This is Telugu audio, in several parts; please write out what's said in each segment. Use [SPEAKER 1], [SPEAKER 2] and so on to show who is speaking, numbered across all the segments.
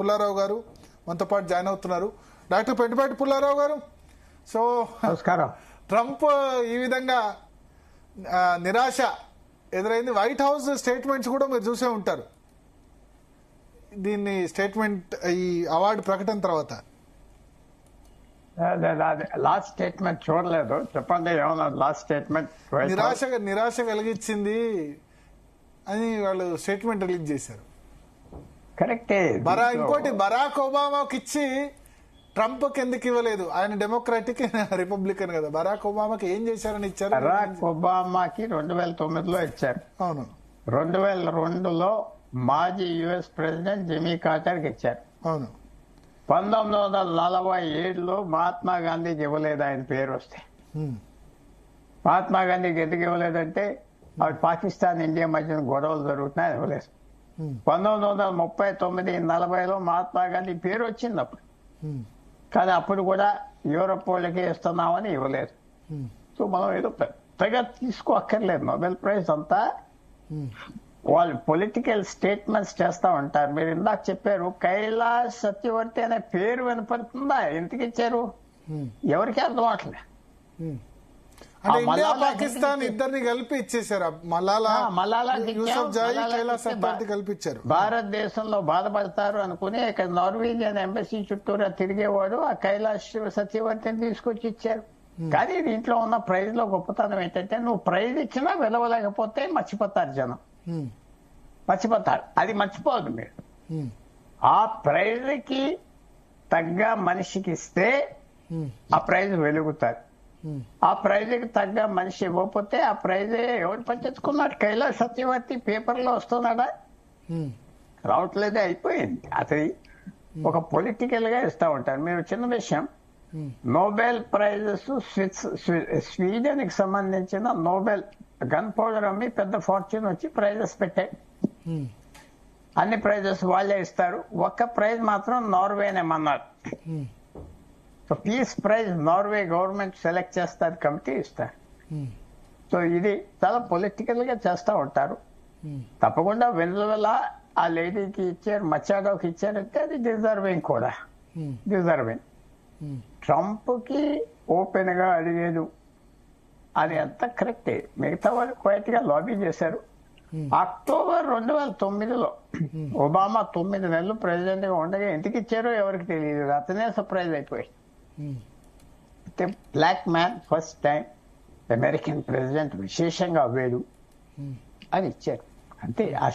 [SPEAKER 1] పుల్లారావు గారు మనతో పాటు జాయిన్ అవుతున్నారు. డాక్టర్ పెంటిపాటి పుల్లారావు గారు, సో
[SPEAKER 2] నమస్కారం.
[SPEAKER 1] ట్రంప్ ఈ విధంగా నిరాశ ఎదురైంది. వైట్ హౌస్ స్టేట్మెంట్స్ కూడా మీరు చూసే ఉంటారు. దీన్ని స్టేట్మెంట్ ఈ అవార్డు ప్రకటన తర్వాత
[SPEAKER 2] లాస్ట్ స్టేట్మెంట్ చూడలేదు, చెప్పండి ఏమన్నా లాస్ట్ స్టేట్మెంట్.
[SPEAKER 1] నిరాశ కలిగించింది అని వాళ్ళు స్టేట్మెంట్ రిలీజ్ చేశారు.
[SPEAKER 2] కరెక్టే.
[SPEAKER 1] ఇంకోటి బరాక్ ఒబామాకి ఇచ్చి ట్రంప్ ఎందుకు ఇవ్వలేదు? ఆయన డెమోక్రాటిక్, రిపబ్లికన్ కదా. బరాక్ ఒబామాకి ఏం చేశారని ఇచ్చారు?
[SPEAKER 2] బరాక్ ఒబామాకి 2009లో ఇచ్చారు.
[SPEAKER 1] అవును.
[SPEAKER 2] 2002లో మాజీ యుఎస్ ప్రెసిడెంట్ జిమ్మీ కార్టర్కి ఇచ్చారు.
[SPEAKER 1] అవును.
[SPEAKER 2] 1947లో మహాత్మా గాంధీకి ఇవ్వలేదు ఆయన పేరు వస్తే. మహాత్మా గాంధీకి ఎందుకు ఇవ్వలేదంటే అవి పాకిస్తాన్ ఇండియా మధ్యన గొడవలు జరుగుతున్నాయి, ఇవ్వలేదు. 1939, 40లో మహాత్మా గాంధీ పేరు వచ్చింది అప్పుడు, కానీ అప్పుడు కూడా యూరోప్ వాళ్ళకి ఇస్తున్నామని ఇవ్వలేదు. సో మనం ఏదో పెద్దగా తీసుకోక్కర్లేదు. నోబెల్ ప్రైజ్ అంతా వాళ్ళు పొలిటికల్ స్టేట్మెంట్స్ చేస్తా ఉంటారు. మీరు ఇందాక చెప్పారు కైలాష్ సత్యవర్తి అనే పేరు వినపడుతుందా? ఎందుకు ఇచ్చారు ఎవరికి అర్థం అవట్లే.
[SPEAKER 1] పాకిస్తాన్ ఇద్దరిని కలిపి ఇచ్చేసారు. కల్పించారు.
[SPEAKER 2] భారతదేశంలో బాధపడతారు అనుకుని ఇక్కడ నార్వేజియన్ ఎంబసీ చుట్టూరా తిరిగేవాడు ఆ కైలాష్ సత్యవర్తిని తీసుకొచ్చి ఇచ్చారు. కానీ దీంట్లో ఉన్న ప్రైజ్ లో గొప్పతనం ఏంటంటే నువ్వు ప్రైజ్ ఇచ్చినా విలువలేకపోతే మర్చిపోతారు జనం, మర్చిపోతారు. అది మర్చిపోదు మీరు. ఆ ప్రైజ్ కి తగ్గ మనిషికి ఇస్తే ఆ ప్రైజ్ వెలుగుతారు. ఆ ప్రైజ్కి తగ్గ మనిషి ఇవ్వకపోతే ఆ ప్రైజ్ ఎవరు పట్టించుకున్నాడు? కైలాష్ సత్యవర్తి పేపర్లో వస్తున్నాడా? రావట్లేదే, అయిపోయింది. అది ఒక పొలిటికల్ గా ఇస్తా ఉంటారు. మీరు చిన్న విషయం, నోబెల్ ప్రైజెస్ స్వీడన్ కి సంబంధించిన నోబెల్ గన్ పౌడర్ అమ్మి పెద్ద ఫార్చ్యూన్ వచ్చి ప్రైజెస్ పెట్టాయి. అన్ని ప్రైజెస్ వాళ్ళే ఇస్తారు. ఒక్క ప్రైజ్ మాత్రం నార్వేనేమన్నారు. So peace prize Norway government select చేస్తారు, కమిటీ ఇస్తారు. సో ఇది చాలా పొలిటికల్ గా చేస్తూ ఉంటారు. తప్పకుండా వెనుజులా ఆ లేడీకి ఇచ్చారు, మచాడోకి ఇచ్చారంటే అది డిజర్వింగ్ కూడా, డిజర్వింగ్. ట్రంప్ కి ఓపెన్ గా అడిగేది అది అంతా కరెక్టే. మిగతా వాళ్ళు క్వైట్ గా లాబీ చేశారు. అక్టోబర్ 2009లో ఒబామా 9 నెలలు ప్రెసిడెంట్ గా ఉండగా ఎందుకు ఇచ్చారో ఎవరికి తెలియదు. అతనే సర్ప్రైజ్ అయిపోయాడు. Black man first time American president విశేషంగా అవ్వాడు అని ఇచ్చారు. అంతే. ఆ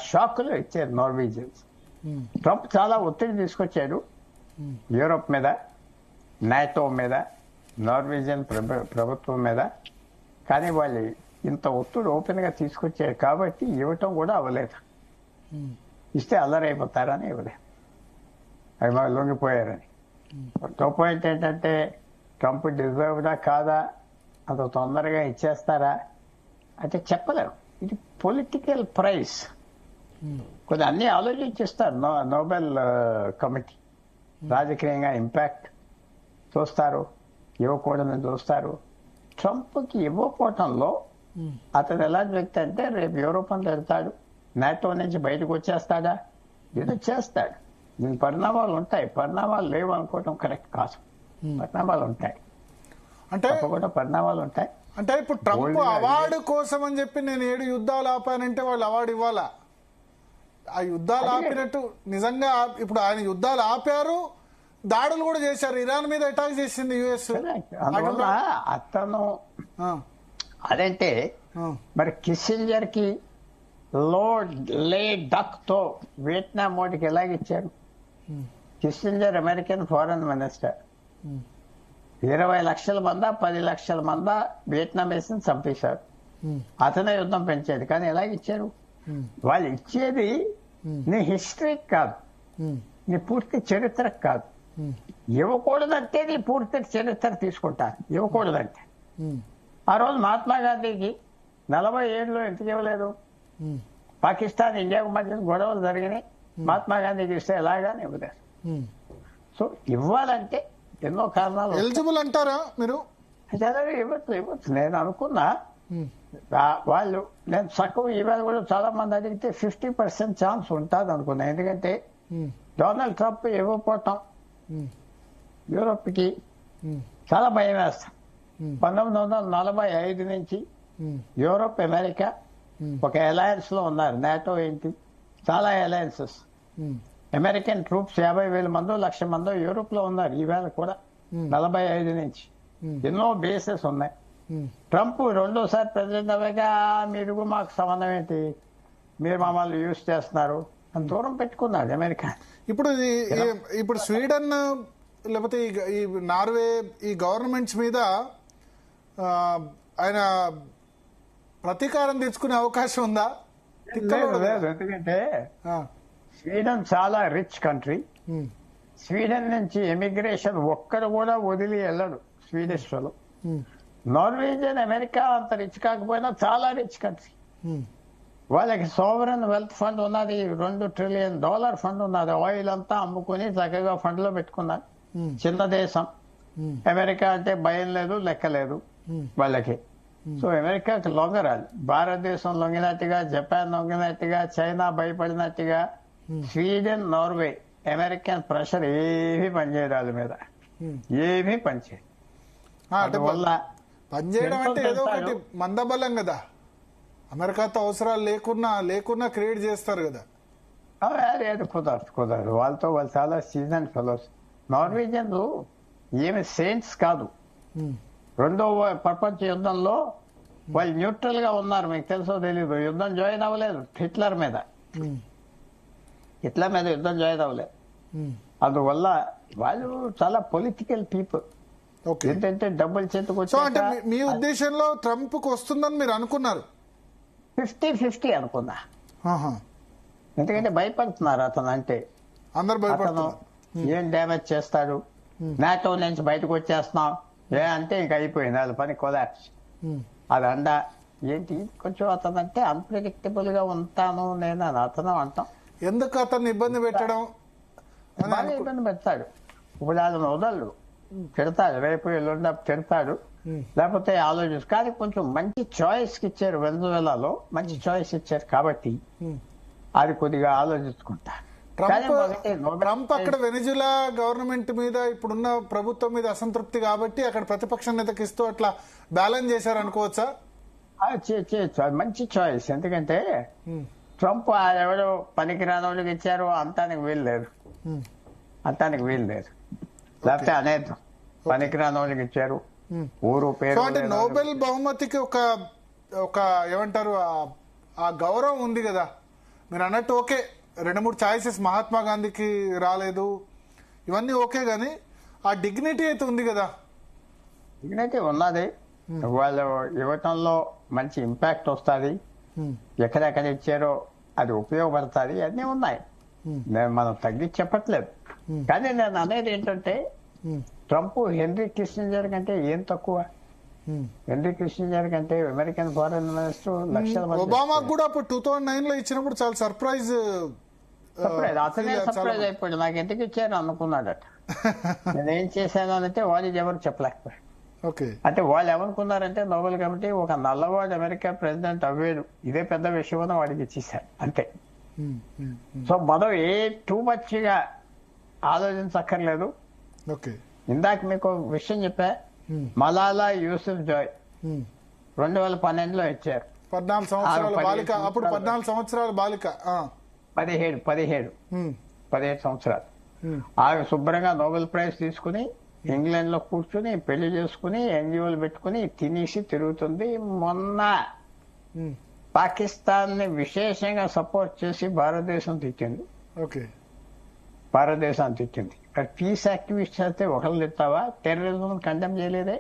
[SPEAKER 2] షాక్ లో ఇచ్చారు నార్వేజియన్స్. ట్రంప్ చాలా ఒత్తిడి తీసుకొచ్చాడు యూరోప్ మీద, నాటో మీద, నార్వేజియన్ ప్రభుత్వం మీద. కానీ వాళ్ళు ఇంత ఒత్తిడి ఓపెన్ గా తీసుకొచ్చారు కాబట్టి ఇవ్వటం కూడా అవ్వలేదు. ఇస్తే అల్లరైపోతారని ఇవ్వలేదు, అవి బాగా లొంగిపోయారని. పాయింట్ ఏంటంటే ట్రంప్ డిజర్వ్డా కాదా, అంత తొందరగా ఇచ్చేస్తారా అంటే చెప్పలేము. ఇది పొలిటికల్ ప్రైజ్. కొద్దిగా అన్ని ఆలోచించిస్తారు నోబెల్ కమిటీ. రాజకీయంగా ఇంపాక్ట్ చూస్తారు, ఇవ్వకూడదని చూస్తారు. ట్రంప్కి ఇవ్వకపోవటంలో అతను ఎలాంటి వ్యక్తి అంటే రేపు యూరోప్ అంతా వెళ్తాడు, నాటో నుంచి బయటకు వచ్చేస్తాడా, ఏదో చేస్తాడు. దీని పరిణామాలు ఉంటాయి. పరిణామాలు లేవు అనుకోవటం కరెక్ట్ కాదు. పరిణామాలు ఉంటాయి,
[SPEAKER 1] అంటే
[SPEAKER 2] కూడా పరిణామాలు ఉంటాయి.
[SPEAKER 1] అంటే ఇప్పుడు ట్రంప్ అవార్డు కోసం అని చెప్పి నేను 7 యుద్ధాలు ఆపానంటే వాళ్ళు అవార్డు ఇవ్వాలా? ఆ యుద్ధాలు ఆపినట్టు నిజంగా ఇప్పుడు ఆయన యుద్ధాలు ఆపారు, దాడులు కూడా చేశారు. ఇరాన్ మీద అటాక్ చేసింది యుఎస్.
[SPEAKER 2] అందువల్ల అతను అదంటే మరి కిస్సింజర్ కి లే డక్ తో వియట్నాం మోడీకి ఎలాగిచ్చారు? కిస్సింజర్ అమెరికన్ ఫారెన్ మినిస్టర్ 20 లక్షల మందా 10 లక్షల మందా వియట్నామీస్ చంపేశారు. అతనే యుద్ధం పెంచేది. కానీ ఎలాగిచ్చారు? వాళ్ళు ఇచ్చేది నీ హిస్టరీకి కాదు, నీ పూర్తి చరిత్రకు కాదు. ఇవ్వకూడదంటే నీ పూర్తి చరిత్ర తీసుకుంటారు. ఇవ్వకూడదంటే ఆ రోజు మహాత్మా గాంధీకి 47లో ఎందుకు ఇవ్వలేదు? పాకిస్తాన్ ఇండియాకు మధ్య గొడవలు జరిగినాయి, మహాత్మా గాంధీకి ఇస్తే ఎలాగానే ఇవ్వలేదు. సో ఇవ్వాలంటే ఎన్నో కారణాలు.
[SPEAKER 1] ఎలిజిబుల్ అంటారా మీరు?
[SPEAKER 2] ఇవ్వచ్చు. నేను అనుకున్నా వాళ్ళు, నేను సగం ఈవేళ కూడా చాలా మంది అడిగితే 50% ఛాన్స్ ఉంటుంది అనుకున్నా. ఎందుకంటే డొనాల్డ్ ట్రంప్ ఇవ్వకపోవటం యూరోప్కి చాలా భయం వేస్తాం. 1945 నుంచి యూరోప్ అమెరికా ఒక అలయన్స్ లో ఉన్నారు. నాటో ఏంటి, చాలా అలయన్సెస్. అమెరికన్ ట్రూప్స్ 50,000 మందో 1,00,000 మందో యూరోప్ లో ఉన్నారు ఈవేళ కూడా. 45 నుంచి ఎన్నో బేసెస్ ఉన్నాయి. ట్రంప్ రెండోసారి ప్రెసిడెంట్ అవ్వగా మీరు మాకు సంబంధం ఏంటి, మీరు మమ్మల్ని యూజ్ చేస్తున్నారు అని దూరం పెట్టుకున్నాడు అమెరికా.
[SPEAKER 1] ఇప్పుడు స్వీడన్ లేకపోతే ఈ నార్వే ఈ గవర్నమెంట్స్ మీద ఆయన ప్రతీకారం తెచ్చుకునే అవకాశం ఉందా?
[SPEAKER 2] లేదు, ఎందుకంటే స్వీడన్ చాలా రిచ్ కంట్రీ. స్వీడన్ నుంచి ఎమిగ్రేషన్ ఒక్కడు కూడా వదిలి వెళ్ళడు స్వీడిష్ వాళ్ళు. నార్వేజియన్ అమెరికా అంత రిచ్ కాకపోయినా చాలా రిచ్ కంట్రీ. వాళ్ళకి సోవరెన్ వెల్త్ ఫండ్ ఉన్నది, $2 ట్రిలియన్ ఫండ్ ఉన్నది. ఆయిల్ అంతా అమ్ముకుని చక్కగా ఫండ్ లో పెట్టుకున్నారు. చిన్న దేశం అమెరికా అంటే భయం లేదు, లెక్క లేదు వాళ్ళకి. సో అమెరికాకి లొంగరాలి. భారతదేశం లొంగినట్టుగా, జపాన్ లొంగినట్టుగా, చైనా భయపడినట్టుగా స్వీడన్, నార్వే అమెరికన్ ప్రెషర్ ఏమీ పనిచేయదు వాళ్ళ మీద, ఏమీ పనిచేయదు.
[SPEAKER 1] పనిచేయడం అంటే ఏదో ఒకటి మందబలం కదా, అమెరికాతో అవసరాలు లేకున్నా క్రియేట్ చేస్తారు కదా.
[SPEAKER 2] అది కుదరదు. వాళ్ళు చాలా సీజన్ ఫెలోస్. నార్వేజియన్లు ఏమి సెయింట్స్ కాదు. రెండవ ప్రపంచ యుద్ధంలో వాళ్ళు న్యూట్రల్ గా ఉన్నారు, మీకు తెలుసో తెలీదు. యుద్ధం జాయిన్ అవ్వలేదు హిట్లర్ మీద యుద్ధం జాయిన్ అవ్వలేదు. అందువల్ల వాళ్ళు చాలా పొలిటికల్ పీపుల్. ఏంటంటే డబ్బులు చేతికి
[SPEAKER 1] మీ ఉద్దేశంలో ట్రంప్ కు వస్తుందని మీరు అనుకున్నారు?
[SPEAKER 2] 50-50 అనుకున్నా. ఎందుకంటే భయపడుతున్నారు అతను అంటే.
[SPEAKER 1] అందరు భయపడుతున్నారు.
[SPEAKER 2] ఏం డ్యామేజ్ చేస్తాడు, నాటో నుంచి బయటకు వచ్చేస్తున్నాం అంటే ఇంక అయిపోయింది వాళ్ళ పని, కొలాప్స్. అది ఏంటి కొంచెం అతను అంటే అన్ప్రెడిక్టబుల్ గా ఉంటాను నేను అని అతను అంటాం.
[SPEAKER 1] ఎందుకు అతన్ని ఇబ్బంది పెట్టడం?
[SPEAKER 2] బాగా ఇబ్బంది పెడతాడు. ఇప్పుడు వాళ్ళని వదలడు, తిడతాడు, రేపు ఎల్లుండి తిడతాడు, లేకపోతే ఆలోచిస్తారు. కానీ కొంచెం మంచి చాయిస్ ఇచ్చారు, వెనజువేలాలో మంచి చాయిస్ ఇచ్చారు కాబట్టి అది కొద్దిగా ఆలోచించుకుంటా.
[SPEAKER 1] ట్రంప్ అక్కడ వెనిజులా గవర్నమెంట్ మీద, ఇప్పుడున్న ప్రభుత్వం మీద అసంతృప్తి కాబట్టి అక్కడ ప్రతిపక్ష నేతకి ఇస్తూ అట్లా బ్యాలెన్స్ చేశారు అనుకోవచ్చా?
[SPEAKER 2] మంచి చాయిస్. ఎందుకంటే ట్రంప్ ఎవరో పనికిరాని వాళ్ళకి ఇచ్చారు, అంతానికి వీలు లేదు. లేకపోతే అనేది పనికిరాని వాళ్ళకి ఇచ్చారు, ఊరు పేరు.
[SPEAKER 1] అంటే నోబెల్ బహుమతికి ఒక ఏమంటారు ఆ గౌరవం ఉంది కదా మీరు అన్నట్టు. ఓకే, 2-3 ఛాయిసెస్ మహాత్మా గాంధీకి రాలేదు, ఇవన్నీ ఓకే, గానీ ఆ డిగ్నిటీ అయితే ఉంది కదా.
[SPEAKER 2] డిగ్నిటీ ఉన్నది. వాళ్ళు ఇవ్వటంలో మంచి ఇంపాక్ట్ వస్తుంది. ఎక్కడెక్కడ ఇచ్చారో అది ఉపయోగపడుతుంది, అన్నీ ఉన్నాయి. మనం తగ్గించి చెప్పట్లేదు. కానీ నేను అనేది ఏంటంటే ట్రంప్ హెన్రీ కిస్సింజర్ కంటే ఏం తక్కువ. హెన్రీ కిస్సింజర్ కంటే అమెరికన్ ఫారెన్ మినిస్టర్ లక్షల మంది.
[SPEAKER 1] ఒబామా కూడా అప్పుడు 2009 లో ఇచ్చినప్పుడు చాలా సర్ప్రైజ్
[SPEAKER 2] అతనే సర్ప్రైజ్ అయిపోయాడు. నాకు ఎందుకు ఇచ్చారు అనుకున్నాడట. నేనేం చేశాను అంటే వాళ్ళు ఎవరు చెప్పలేకపోయాడు. అంటే వాళ్ళు ఏమనుకున్నారంటే నోబెల్ కమిటీ ఒక నల్లవాడు అమెరికా ప్రెసిడెంట్ అవ్వేడు, ఇదే పెద్ద విషయం అని వాడికి ఇచ్చేసారు అంతే. సో మనం టూ మచ్ గా ఆలోచించక్కర్లేదు. ఇందాక మీకు విషయం చెప్పా, మలాలా యూసుఫ్ జాయ్ 2012లో ఇచ్చారు.
[SPEAKER 1] 14 సంవత్సరాల బాలిక, అప్పుడు 14 సంవత్సరాల బాలిక,
[SPEAKER 2] 17 సంవత్సరాలు. ఆమె శుభ్రంగా నోబెల్ ప్రైజ్ తీసుకుని ఇంగ్లాండ్ లో కూర్చుని పెళ్లి చేసుకుని ఎన్జిఓలు పెట్టుకుని తినేసి తిరుగుతుంది. మొన్న పాకిస్తాన్ ని విశేషంగా సపోర్ట్ చేసి భారతదేశం తిట్టింది. పీస్ యాక్టివిస్ట్ అయితే ఒకళ్ళు తిట్టావా? టెర్రరిజం కండెమ్ చేయలేదే,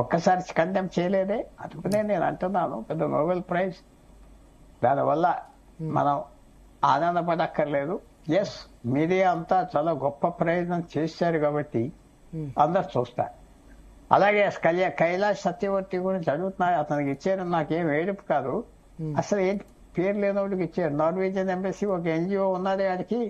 [SPEAKER 2] ఒక్కసారి కండెమ్ చేయలేదే. అందుకనే నేను అంటున్నాను పెద్ద నోబెల్ ప్రైజ్, దానివల్ల మనం ఆనందపడక్కర్లేదు. ఎస్, మీడియా అంతా చాలా గొప్ప ప్రయోజనం చేశారు కాబట్టి అందరు చూస్తారు. అలాగే కైలాష్ సత్యవర్తి గురించి అడుగుతున్నారు, అతనికి ఇచ్చారు. నాకేం ఏడుపు కాదు, అసలు ఏంటి పేరు లేనోడికి ఇచ్చారు. నార్వేజియన్ ఎంబసీ ఒక ఎన్జిఓ ఉన్నది, వాడికి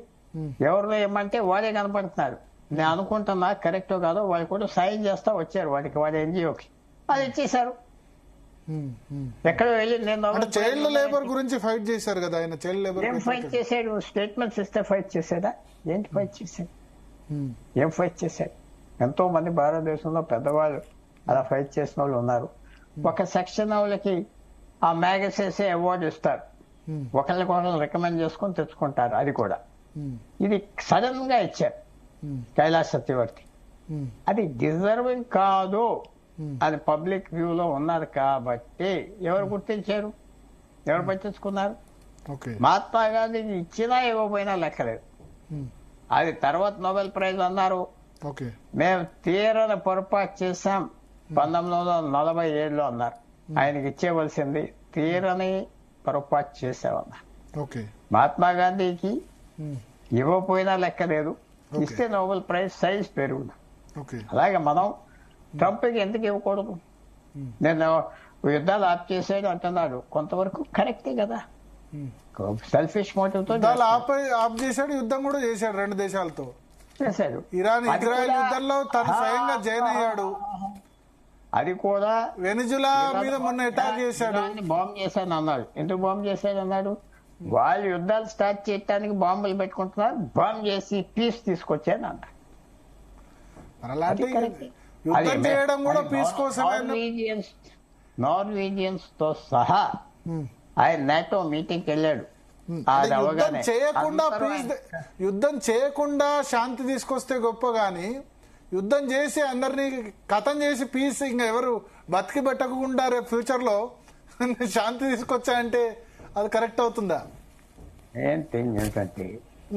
[SPEAKER 2] ఎవరిలో ఏమంటే వాడే కనపడుతున్నారు. నేను అనుకుంటున్నా కరెక్టో కాదో, వాళ్ళు కూడా సాయం చేస్తా వచ్చారు వాడికి, వాడి ఎన్జిఓకి, అది ఇచ్చేశారు. ఎక్కడ వెళ్ళి నేను
[SPEAKER 1] అంటే
[SPEAKER 2] నోబెల్
[SPEAKER 1] చైల్డ్ లేబర్ గురించి ఫైట్ చేశారు కదా ఆయన, చైల్డ్ లేబర్
[SPEAKER 2] ఏం ఫైట్ చేశాడు? స్టేట్మెంట్స్ ఇస్తే ఫైట్ చేశాడా? ఏంటి ఫైట్ చేశాడు? ఏం ఫైట్ చేశాడు? ఎంతో మంది భారతదేశంలో పెద్దవాళ్ళు అలా ఫైట్ చేసిన వాళ్ళు ఉన్నారు. ఒక సెక్షన్ వాళ్ళకి ఆ మ్యాగసైన్స్ అవార్డు ఇస్తారు, ఒకరికొకరు రికమెండ్ చేసుకొని తెచ్చుకుంటారు. అది కూడా ఇది సడన్ గా ఇచ్చారు కైలాష్ సత్యవర్తి. అది డిజర్వింగ్ కాదు అని పబ్లిక్ వ్యూలో ఉన్నారు కాబట్టి ఎవరు గుర్తించారు, ఎవరు పట్టించుకున్నారు?
[SPEAKER 1] ఓకే.
[SPEAKER 2] మహాత్మా గాంధీకి ఇచ్చినా ఇవ్వకపోయినా లెక్కలేదు. అది తర్వాత నోబెల్ ప్రైజ్ అన్నారు.
[SPEAKER 1] ఓకే.
[SPEAKER 2] మేము తీరని పొరపాటు చేశాం 1947లో అన్నారు. ఆయనకి ఇచ్చేవలసింది తీరని పొరపాటు చేసామన్నారు.
[SPEAKER 1] ఓకే.
[SPEAKER 2] మహాత్మా గాంధీకి ఇవ్వకపోయినా లెక్కలేదు, ఇస్తే నోబెల్ ప్రైజ్ సైజ్ పెరుగుతుంది.
[SPEAKER 1] ఓకే.
[SPEAKER 2] అలాగే మనం ట్రంప్కి ఎందుకు ఇవ్వకూడదు? నేను యుద్ధాలు ఆప్ చేసాడు అంటున్నాడు, కొంతవరకు కరెక్టే కదా. సెల్ఫిష్ మోటివ్ తో
[SPEAKER 1] ఆఫ్ చేశాడు, యుద్ధం కూడా చేశాడు 2 దేశాలతో.
[SPEAKER 2] చేశాడు.
[SPEAKER 1] ఇరాన్
[SPEAKER 2] అది
[SPEAKER 1] ఇజ్రాయెల్
[SPEAKER 2] కూడా-
[SPEAKER 1] యుద్ధంలో తను స్వయంగా జాయిన్ అయ్యాడు.
[SPEAKER 2] అది కూడా
[SPEAKER 1] వెనిజులా మీద మొన్న అటాక్ చేశాడు.
[SPEAKER 2] బాంబు చేశాను అన్నాడు. ఎందుకు బాంబు చేశాడు అన్నాడు? వాళ్ళు యుద్ధాలు స్టార్ట్ చేయడానికి బాంబులు పెట్టుకుంటున్నారు, బాంబు చేసి పీస్ తీసుకొచ్చాను అన్నాడు.
[SPEAKER 1] మరి అలాంటి
[SPEAKER 2] అది కరెక్టే.
[SPEAKER 1] యుద్ధం చేయడం కూడా పీస్ కోసమే.
[SPEAKER 2] నార్వీజియన్స్ తో సహా ఆయన నాటో మీటింగ్కి వెళ్ళాడు. అది
[SPEAKER 1] యుద్ధం
[SPEAKER 2] అవగానే
[SPEAKER 1] చేయకుండా
[SPEAKER 2] అందరూ
[SPEAKER 1] పీస్, యుద్ధం చేయకుండా శాంతి తీసుకొస్తే గొప్ప గాని యుద్ధం చేసి అందరినీ కథం చేసి పీస్ ఇంకా ఎవరు బతికి పెట్టకుండా రేపు ఫ్యూచర్ లో శాంతి తీసుకొచ్చా అంటే అది కరెక్ట్ అవుతుందా?
[SPEAKER 2] ఏం థింగ్ ఏంటంటే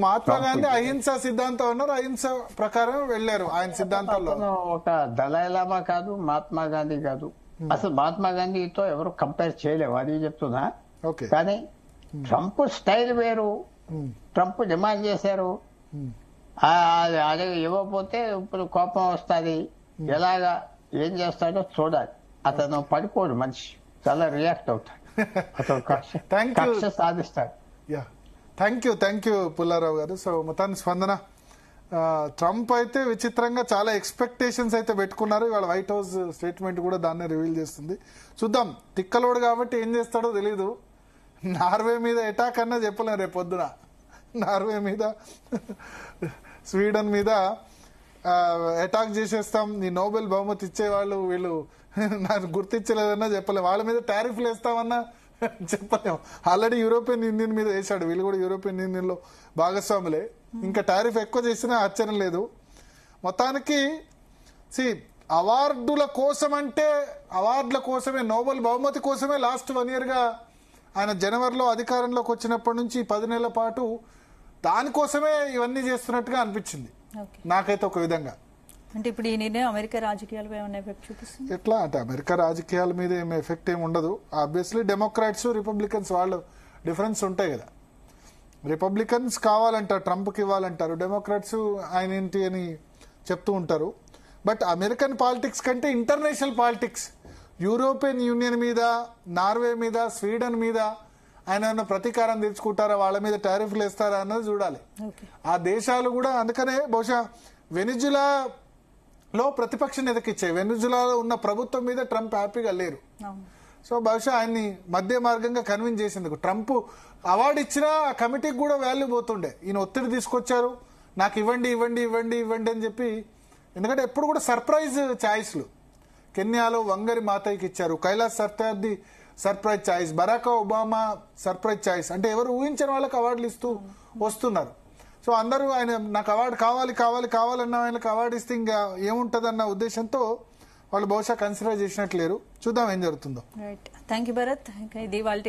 [SPEAKER 1] మహాత్మా గాంధీ అహింస సిద్ధాంతం అన్నారు, అహింస ప్రకారం వెళ్లారు ఆయన సిద్ధాంతాల్లో.
[SPEAKER 2] అతను ఒక దళైలామా కాదు, మహాత్మా గాంధీ కాదు. అసలు మహాత్మా గాంధీతో ఎవరు కంపేర్ చేయలేవు, అది చెప్తున్నా.
[SPEAKER 1] ఓకే.
[SPEAKER 2] కానీ ట్రంప్ స్టైల్ వేరు. ట్రంప్ డిమాండ్ చేశారు, అది ఇవ్వకపోతే ఇప్పుడు కోపం వస్తుంది. ఎలాగా ఏం చేస్తాడో చూడాలి. అతను పడిపోడు మనిషి, చాలా రియాక్ట్ అవుతాడు. అతను
[SPEAKER 1] Thank you.
[SPEAKER 2] కక్ష సాధిస్తాడు.
[SPEAKER 1] యా, థ్యాంక్ యూ పుల్లారావు గారు. సో మొత్తానికి స్పందన, ట్రంప్ అయితే విచిత్రంగా చాలా ఎక్స్పెక్టేషన్స్ అయితే పెట్టుకున్నారు. ఇవాళ వైట్ హౌస్ స్టేట్మెంట్ కూడా దాన్నే రివీల్ చేస్తుంది. చూద్దాం, తిక్కలోడు కాబట్టి ఏం చేస్తాడో తెలీదు. నార్వే మీద అటాక్ అన్నా చెప్పలేం రేపు పొద్దున. నార్వే మీద స్వీడన్ మీద అటాక్ చేసేస్తాం, నీ నోబెల్ బహుమతి ఇచ్చేవాళ్ళు వీళ్ళు నాకు గుర్తించలేదన్నా చెప్పలేం, వాళ్ళ మీద టారిఫ్లు వేస్తామన్నా చెప్పలేం. ఆల్రెడీ యూరోపియన్ యూనియన్ మీద వేశాడు, వీళ్ళు కూడా యూరోపియన్ యూనియన్ లో భాగస్వాములే. ఇంకా టారిఫ్ ఎక్కువ చేసినా ఆశ్చర్యం లేదు. మొత్తానికి అవార్డుల కోసం అంటే అవార్డుల కోసమే, నోబెల్ బహుమతి కోసమే లాస్ట్ 1 year గా ఆయన జనవరిలో అధికారంలోకి వచ్చినప్పటి నుంచి 10 నెలల పాటు దానికోసమే ఇవన్నీ చేస్తున్నట్టుగా అనిపించింది నాకైతే ఒక విధంగా.
[SPEAKER 3] అంటే ఇప్పుడు ఈ నిర్ణయం అమెరికా రాజకీయాలపై ఏమైనా ఎఫెక్ట్ చూపిస్తుంది?
[SPEAKER 1] ఎట్లా అంటే అమెరికా రాజకీయాల మీద ఏమి ఎఫెక్ట్ ఏమి ఉండదు. ఆబ్వియస్లీ డెమోక్రాట్స్ రిపబ్లికన్స్ వాళ్ళు డిఫరెన్స్ ఉంటాయి కదా. రిపబ్లికన్స్ కావాలంటారు, ట్రంప్కి ఇవ్వాలంటారు, డెమోక్రాట్స్ ఆయన ఏంటి అని చెప్తూ ఉంటారు. బట్ అమెరికన్ పాలిటిక్స్ కంటే ఇంటర్నేషనల్ పాలిటిక్స్, యూరోపియన్ యూనియన్ మీద, నార్వే మీద, స్వీడన్ మీద ఆయన ఏమైనా ప్రతీకారం తెచ్చుకుంటారా, వాళ్ళ మీద టారిఫ్లు వేస్తారా అన్నది చూడాలి. ఆ దేశాలు కూడా అందుకనే బహుశా వెనిజులాలో ప్రతిపక్ష నేతకి ఇచ్చాయి. వెనిజులాలో ఉన్న ప్రభుత్వం మీద ట్రంప్ హ్యాపీగా లేరు. సో బహుశా ఆయన్ని మధ్య మార్గంగా కన్విన్స్ చేసేందుకు ట్రంప్ అవార్డు ఇచ్చినా ఆ కమిటీకి కూడా వాల్యూ పోతుండే. ఈయన ఒత్తిడి తీసుకొచ్చారు, నాకు ఇవ్వండి ఇవ్వండి ఇవ్వండి ఇవ్వండి అని చెప్పి. ఎందుకంటే ఎప్పుడు కూడా సర్ప్రైజ్ ఛాయిస్లు. కెన్యాలో వంగరి మాతయ్యకి ఇచ్చారు, Kailash Satyarthi surprise choice, Barack Obama surprise choice. అంటే ఎవరు ఊహించని వాళ్ళకి అవార్డులు ఇస్తూ వస్తున్నారు. సో అందరూ ఆయన నాకు అవార్డు కావాలి కావాలి కావాలన్న ఆయనకు అవార్డు ఇస్తే ఇంకా ఏముంటదన్న ఉద్దేశంతో వాళ్ళు బహుశా కన్సిడర్ చేసినట్లేరు. చూద్దాం ఏం జరుగుతుందో.
[SPEAKER 3] Right, thank you Bharat. ఇది వాళ్ళ